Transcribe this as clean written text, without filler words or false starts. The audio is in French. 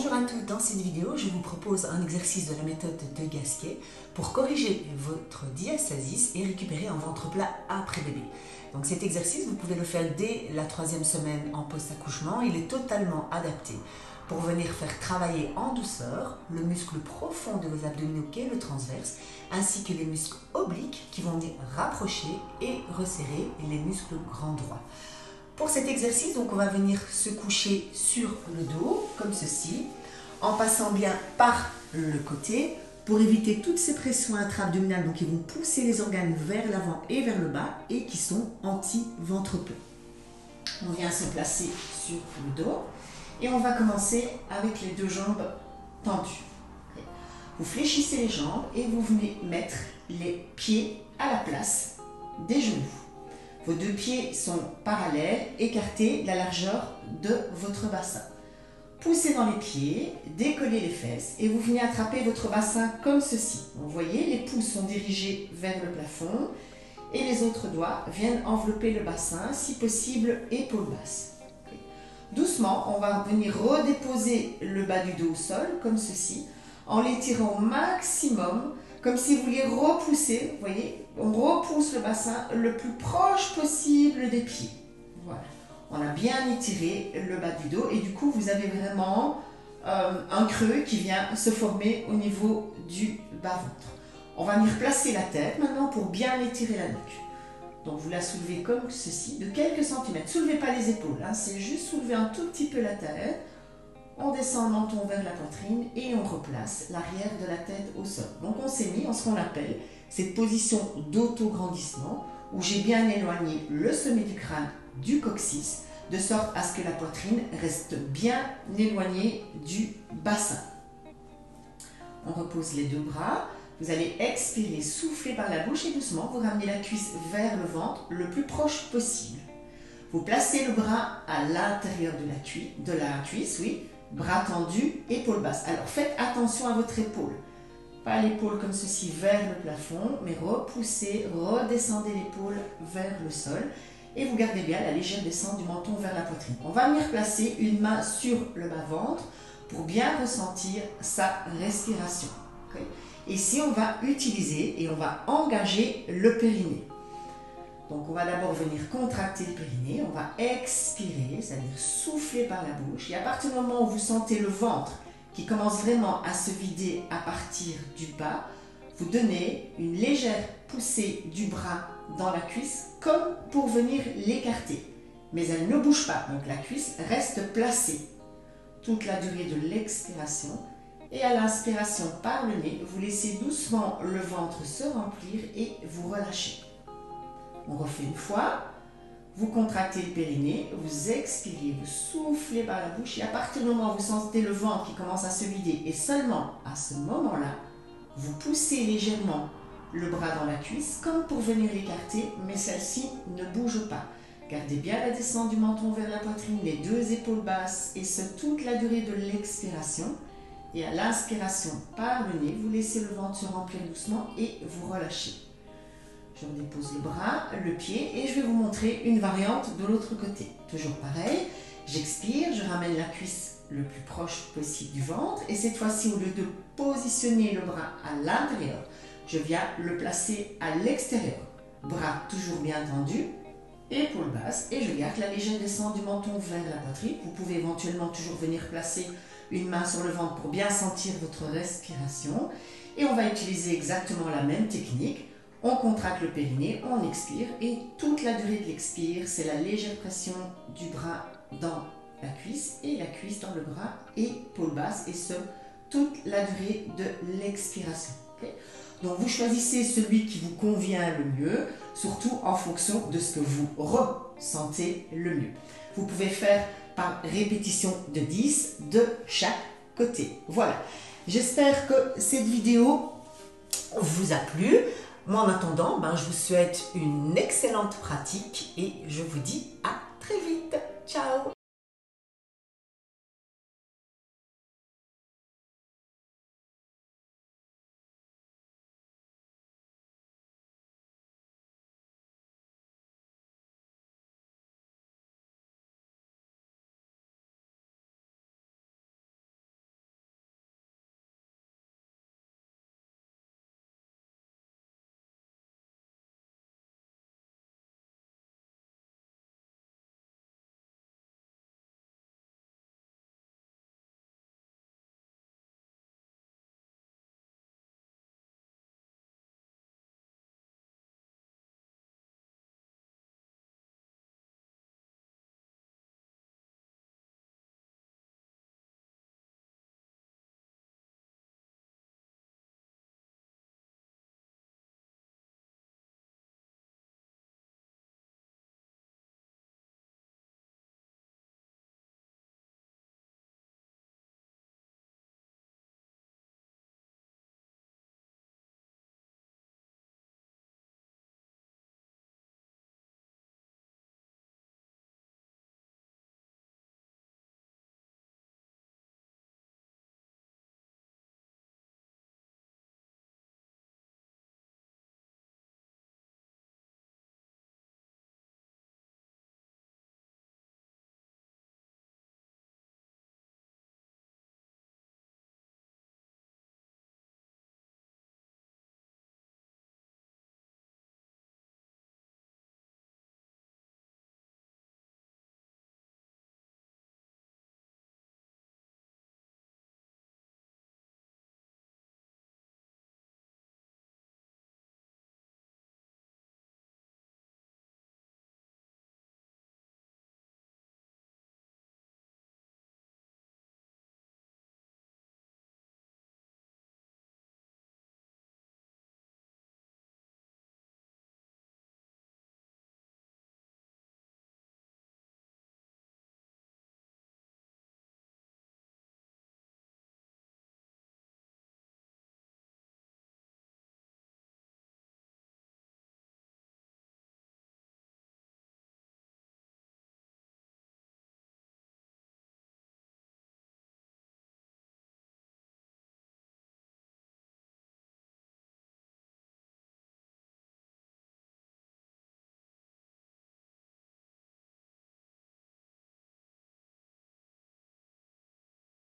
Bonjour à tous, dans cette vidéo je vous propose un exercice de la méthode de Gasquet pour corriger votre diastasis et récupérer un ventre plat après bébé. Donc cet exercice vous pouvez le faire dès la 3e semaine en post-accouchement, il est totalement adapté pour venir faire travailler en douceur le muscle profond de vos abdominaux qui est le transverse ainsi que les muscles obliques qui vont venir rapprocher et resserrer les muscles grand droit. Pour cet exercice, donc, on va venir se coucher sur le dos, comme ceci, en passant bien par le côté pour éviter toutes ces pressions intra-abdominales donc, qui vont pousser les organes vers l'avant et vers le bas et qui sont anti-ventre plat. On vient se placer sur le dos et on va commencer avec les deux jambes tendues. Vous fléchissez les jambes et vous venez mettre les pieds à la place des genoux. Vos deux pieds sont parallèles, écartés de la largeur de votre bassin. Poussez dans les pieds, décollez les fesses et vous venez attraper votre bassin comme ceci. Vous voyez, les pouces sont dirigés vers le plafond et les autres doigts viennent envelopper le bassin, si possible épaules basses. Doucement, on va venir redéposer le bas du dos au sol comme ceci, en l'étirant au maximum, comme si vous vouliez repousser, vous voyez, on repousse le bassin le plus proche possible des pieds. Voilà, on a bien étiré le bas du dos et du coup vous avez vraiment un creux qui vient se former au niveau du bas-ventre. On va venir placer la tête maintenant pour bien étirer la nuque. Donc vous la soulevez comme ceci, de quelques centimètres. Soulevez pas les épaules, hein, c'est juste soulever un tout petit peu la tête. On descend le menton vers la poitrine et on replace l'arrière de la tête au sol. Donc on s'est mis en ce qu'on appelle cette position d'autograndissement où j'ai bien éloigné le sommet du crâne du coccyx de sorte à ce que la poitrine reste bien éloignée du bassin. On repose les deux bras. Vous allez expirer, souffler par la bouche et doucement vous ramenez la cuisse vers le ventre le plus proche possible. Vous placez le bras à l'intérieur de la cuisse, oui. Bras tendus, épaules basses. Alors faites attention à votre épaule. Pas l'épaule comme ceci vers le plafond, mais repoussez, redescendez l'épaule vers le sol et vous gardez bien la légère descente du menton vers la poitrine. On va venir placer une main sur le bas-ventre pour bien ressentir sa respiration. Okay. Ici, on va utiliser et on va engager le périnée. Donc, on va d'abord venir contracter le périnée, on va expirer, c'est-à-dire souffler par la bouche. Et à partir du moment où vous sentez le ventre qui commence vraiment à se vider à partir du bas, vous donnez une légère poussée du bras dans la cuisse, comme pour venir l'écarter. Mais elle ne bouge pas, donc la cuisse reste placée toute la durée de l'expiration. Et à l'inspiration par le nez, vous laissez doucement le ventre se remplir et vous relâchez. On refait une fois, vous contractez le périnée, vous expirez, vous soufflez par la bouche et à partir du moment où vous sentez le ventre qui commence à se vider et seulement à ce moment-là, vous poussez légèrement le bras dans la cuisse comme pour venir l'écarter, mais celle-ci ne bouge pas. Gardez bien la descente du menton vers la poitrine, les deux épaules basses et ce toute la durée de l'expiration. Et à l'inspiration par le nez, vous laissez le ventre se remplir doucement et vous relâchez. Je redépose le bras, le pied et je vais vous montrer une variante de l'autre côté. Toujours pareil, j'expire, je ramène la cuisse le plus proche possible du ventre et cette fois-ci, au lieu de positionner le bras à l'intérieur, je viens le placer à l'extérieur. Bras toujours bien tendus, épaules basses et je garde la légère descente du menton vers la poitrine. Vous pouvez éventuellement toujours venir placer une main sur le ventre pour bien sentir votre respiration et on va utiliser exactement la même technique. On contracte le périnée, on expire et toute la durée de l'expire, c'est la légère pression du bras dans la cuisse et la cuisse dans le bras, épaules basses et ce, toute la durée de l'expiration. Okay. Donc vous choisissez celui qui vous convient le mieux, surtout en fonction de ce que vous ressentez le mieux. Vous pouvez faire par répétition de 10 de chaque côté. Voilà, j'espère que cette vidéo vous a plu. Moi, en attendant, je vous souhaite une excellente pratique et je vous dis à très vite. Ciao!